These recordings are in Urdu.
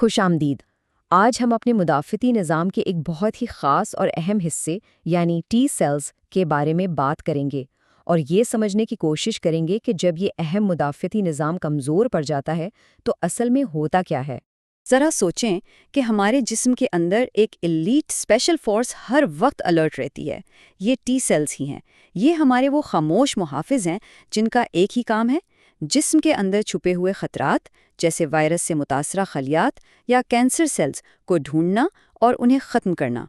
خوش آمدید۔ آج ہم اپنے مدافعتی نظام کے ایک بہت ہی خاص اور اہم حصے یعنی ٹی سیلز کے بارے میں بات کریں گے اور یہ سمجھنے کی کوشش کریں گے کہ جب یہ اہم مدافعتی نظام کمزور پڑ جاتا ہے تو اصل میں ہوتا کیا ہے۔ ذرا سوچیں کہ ہمارے جسم کے اندر ایک ایلیٹ اسپیشل فورس ہر وقت الرٹ رہتی ہے۔ یہ ٹی سیلز ہی ہیں۔ یہ ہمارے وہ خاموش محافظ ہیں جن کا ایک ہی کام ہے جسم کے اندر چھپے ہوئے خطرات جیسے وائرس سے متاثرہ خلیات یا کینسر سیلز کو ڈھونڈنا اور انہیں ختم کرنا۔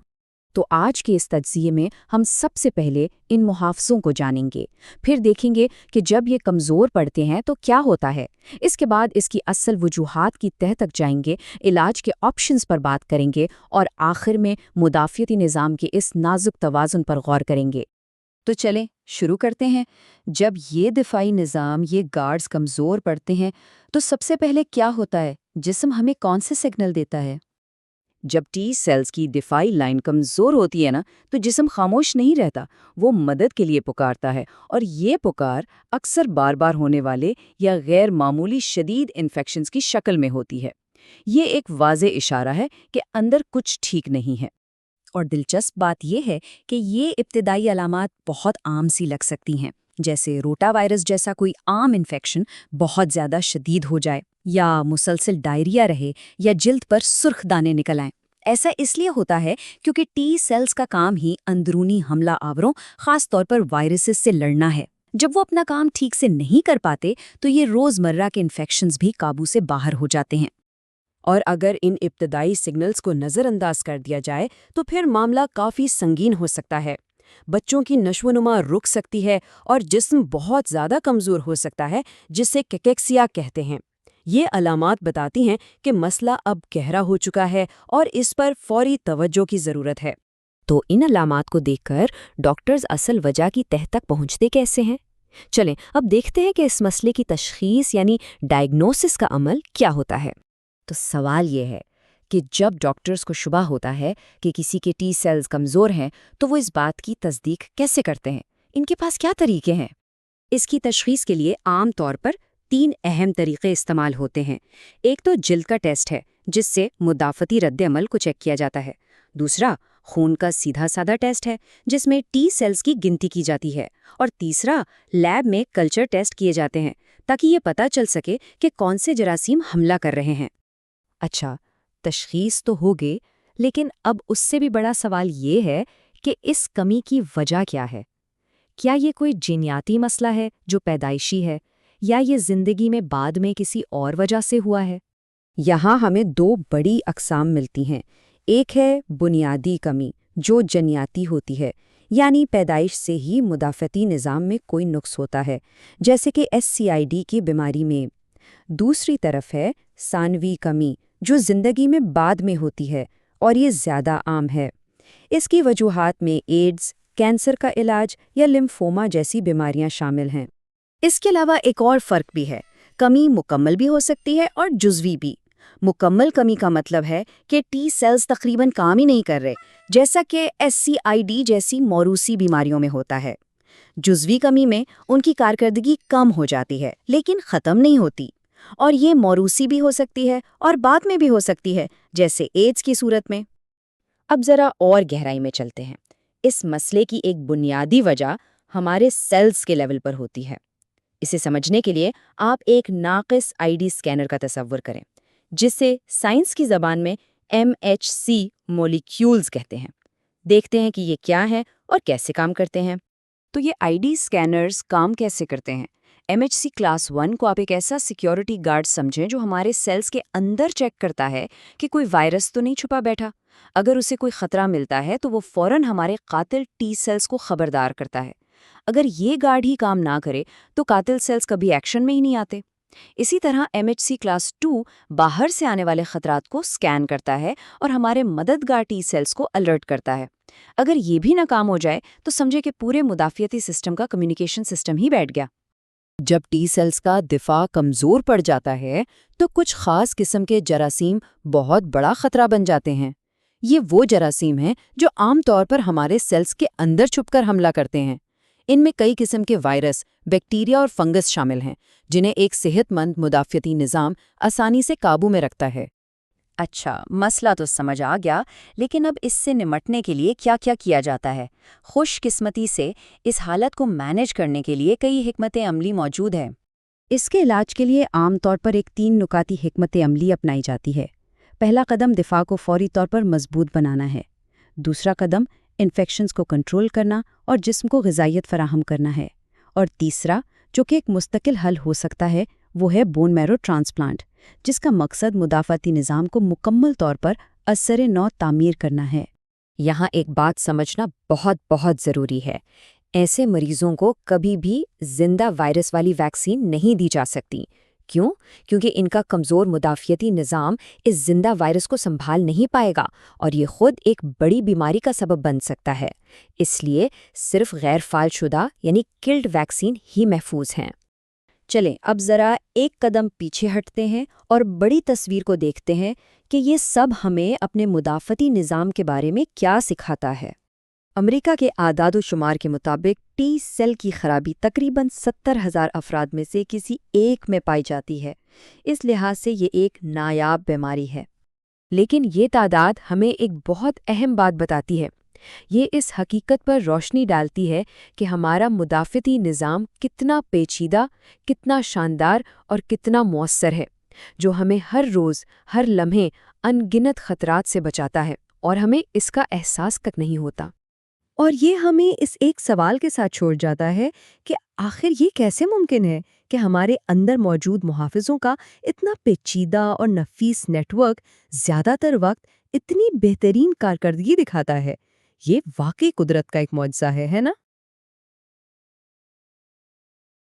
تو آج کے اس تجزیے میں ہم سب سے پہلے ان محافظوں کو جانیں گے، پھر دیکھیں گے کہ جب یہ کمزور پڑتے ہیں تو کیا ہوتا ہے۔ اس کے بعد اس کی اصل وجوہات کی تہہ تک جائیں گے، علاج کے آپشنز پر بات کریں گے اور آخر میں مدافعتی نظام کے اس نازک توازن پر غور کریں گے۔ تو چلیں شروع کرتے ہیں۔ جب یہ دفاعی نظام، یہ گارڈز کمزور پڑتے ہیں تو سب سے پہلے کیا ہوتا ہے؟ جسم ہمیں کون سے سگنل دیتا ہے؟ جب ٹی سیلز کی دفاعی لائن کمزور ہوتی ہے نا تو جسم خاموش نہیں رہتا، وہ مدد کے لیے پکارتا ہے، اور یہ پکار اکثر بار بار ہونے والے یا غیر معمولی شدید انفیکشنز کی شکل میں ہوتی ہے۔ یہ ایک واضح اشارہ ہے کہ اندر کچھ ٹھیک نہیں ہے۔ اور دلچسپ بات یہ ہے کہ یہ ابتدائی علامات بہت عام سی لگ سکتی ہیں، جیسے روٹا وائرس جیسا کوئی عام انفیکشن بہت زیادہ شدید ہو جائے، یا مسلسل ڈائریا رہے، یا جلد پر سرخ دانے نکل آئیں۔ ایسا اس لیے ہوتا ہے کیونکہ ٹی سیلز کا کام ہی اندرونی حملہ آوروں، خاص طور پر وائرسز سے لڑنا ہے۔ جب وہ اپنا کام ٹھیک سے نہیں کر پاتے تو یہ روزمرہ کے انفیکشنز بھی قابو سے باہر ہو جاتے ہیں۔ اور اگر ان ابتدائی سگنلز کو نظر انداز کر دیا جائے تو پھر معاملہ کافی سنگین ہو سکتا ہے۔ بچوں کی نشو و نما رک سکتی ہے اور جسم بہت زیادہ کمزور ہو سکتا ہے، جسے کیکیکسیا کہتے ہیں۔ یہ علامات بتاتی ہیں کہ مسئلہ اب گہرا ہو چکا ہے اور اس پر فوری توجہ کی ضرورت ہے۔ تو ان علامات کو دیکھ کر ڈاکٹرز اصل وجہ کی تہہ تک پہنچتے کیسے ہیں؟ چلیں اب دیکھتے ہیں کہ اس مسئلے کی تشخیص یعنی ڈائگنوسس کا عمل کیا ہوتا ہے۔ تو سوال یہ ہے کہ جب ڈاکٹرز کو شبہ ہوتا ہے کہ کسی کے ٹی سیلز کمزور ہیں تو وہ اس بات کی تصدیق کیسے کرتے ہیں؟ ان کے پاس کیا طریقے ہیں؟ اس کی تشخیص کے لیے عام طور پر 3 اہم طریقے استعمال ہوتے ہیں۔ ایک تو جلد کا ٹیسٹ ہے، جس سے مدافعتی رد عمل کو چیک کیا جاتا ہے۔ دوسرا خون کا سیدھا سادہ ٹیسٹ ہے، جس میں ٹی سیلز کی گنتی کی جاتی ہے۔ اور تیسرا لیب میں کلچر ٹیسٹ کیے جاتے ہیں تاکہ یہ پتہ چل سکے کہ کون سے جراثیم حملہ کر رہے ہیں۔ اچھا، تشخیص تو ہو گئی، لیکن اب اس سے بھی بڑا سوال یہ ہے کہ اس کمی کی وجہ کیا ہے؟ کیا یہ کوئی جینیاتی مسئلہ ہے جو پیدائشی ہے، یا یہ زندگی میں بعد میں کسی اور وجہ سے ہوا ہے؟ یہاں ہمیں 2 بڑی اقسام ملتی ہیں۔ ایک ہے بنیادی کمی جو جنیاتی ہوتی ہے، یعنی پیدائش سے ہی مدافعتی نظام میں کوئی نقص ہوتا ہے، جیسے کہ SCID کی بیماری میں۔ دوسری طرف ہے ثانوی کمی جو زندگی میں بعد میں ہوتی ہے، اور یہ زیادہ عام ہے۔ اس کی وجوہات میں ایڈز، کینسر کا علاج یا لمفوما جیسی بیماریاں شامل ہیں۔ اس کے علاوہ ایک اور فرق بھی ہے، کمی مکمل بھی ہو سکتی ہے اور جزوی بھی۔ مکمل کمی کا مطلب ہے کہ ٹی سیلز تقریباً کام ہی نہیں کر رہے، جیسا کہ SCID جیسی موروثی بیماریوں میں ہوتا ہے۔ جزوی کمی میں ان کی کارکردگی کم ہو جاتی ہے لیکن ختم نہیں ہوتی، اور یہ موروثی بھی ہو سکتی ہے اور بعد میں بھی ہو سکتی ہے، جیسے ایڈز کی صورت میں۔ اب ذرا اور گہرائی میں چلتے ہیں۔ اس مسئلے کی ایک بنیادی وجہ ہمارے سیلز کے لیول پر ہوتی ہے۔ اسے سمجھنے کے لیے آپ ایک ناقص ID اسکینر کا تصور کریں، جسے سائنس کی زبان میں MHC مولیکیولز کہتے ہیں۔ دیکھتے ہیں کہ یہ کیا ہے اور کیسے کام کرتے ہیں۔ تو یہ ID اسکینرز کام کیسے کرتے ہیں؟ MHC کلاس 1 کو آپ ایک ایسا سیکیورٹی گارڈ سمجھیں جو ہمارے سیلز کے اندر چیک کرتا ہے کہ کوئی وائرس تو نہیں چھپا بیٹھا۔ اگر اسے کوئی خطرہ ملتا ہے تو وہ فوراً ہمارے قاتل ٹی سیلز کو خبردار کرتا ہے۔ اگر یہ گارڈ ہی کام نہ کرے تو قاتل سیلز کبھی ایکشن میں ہی نہیں آتے۔ اسی طرح MHC کلاس 2 باہر سے آنے والے خطرات کو سکین کرتا ہے اور ہمارے مددگار ٹی سیلز کو الرٹ کرتا ہے۔ اگر یہ بھی ناکام ہو جائے تو سمجھے کہ پورے مدافعتی سسٹم کا کمیونیکیشن سسٹم ہی بیٹھ گیا۔ جب ٹی سیلز کا دفاع کمزور پڑ جاتا ہے تو کچھ خاص قسم کے جراثیم بہت بڑا خطرہ بن جاتے ہیں۔ یہ وہ جراثیم ہیں جو عام طور پر ہمارے سیلز کے اندر چھپ کر حملہ کرتے ہیں۔ ان میں کئی قسم کے وائرس، بیکٹیریا اور فنگس شامل ہیں، جنہیں ایک صحت مند مدافعتی نظام آسانی سے قابو میں رکھتا ہے۔ اچھا، مسئلہ تو سمجھ آ گیا، لیکن اب اس سے نمٹنے کے لیے کیا کیا کیا جاتا ہے؟ خوش قسمتی سے اس حالت کو مینج کرنے کے لیے کئی حکمت عملی موجود ہیں۔ اس کے علاج کے لیے عام طور پر ایک 3 نکاتی حکمت عملی اپنائی جاتی ہے۔ پہلا قدم دفاع کو فوری طور پر مضبوط بنانا ہے۔ دوسرا قدم انفیکشنز کو کنٹرول کرنا اور جسم کو غذائیت فراہم کرنا ہے۔ اور تیسرا، جو کہ ایک مستقل حل ہو سکتا ہے، وہ ہے بون میرو ٹرانسپلانٹ، جس کا مقصد مدافعتی نظام کو مکمل طور پر ازسر نو تعمیر کرنا ہے۔ یہاں ایک بات سمجھنا بہت بہت ضروری ہے۔ ایسے مریضوں کو کبھی بھی زندہ وائرس والی ویکسین نہیں دی جا سکتی۔ کیوں؟ کیونکہ ان کا کمزور مدافعتی نظام اس زندہ وائرس کو سنبھال نہیں پائے گا اور یہ خود ایک بڑی بیماری کا سبب بن سکتا ہے۔ اس لیے صرف غیر فعال شدہ یعنی کلڈ ویکسین ہی محفوظ ہیں۔ چلیں اب ذرا ایک قدم پیچھے ہٹتے ہیں اور بڑی تصویر کو دیکھتے ہیں کہ یہ سب ہمیں اپنے مدافعتی نظام کے بارے میں کیا سکھاتا ہے۔ امریکہ کے اعداد و شمار کے مطابق ٹی سیل کی خرابی تقریباً 70,000 افراد میں سے کسی ایک میں پائی جاتی ہے۔ اس لحاظ سے یہ ایک نایاب بیماری ہے۔ لیکن یہ تعداد ہمیں ایک بہت اہم بات بتاتی ہے۔ یہ اس حقیقت پر روشنی ڈالتی ہے کہ ہمارا مدافعتی نظام کتنا پیچیدہ، کتنا شاندار اور کتنا مؤثر ہے، جو ہمیں ہر روز، ہر لمحے ان گنت خطرات سے بچاتا ہے اور ہمیں اس کا احساس تک نہیں ہوتا۔ اور یہ ہمیں اس ایک سوال کے ساتھ چھوڑ جاتا ہے کہ آخر یہ کیسے ممکن ہے کہ ہمارے اندر موجود محافظوں کا اتنا پیچیدہ اور نفیس نیٹ ورک زیادہ تر وقت اتنی بہترین کارکردگی دکھاتا ہے؟ یہ واقعی قدرت کا ایک معجزہ ہے نا؟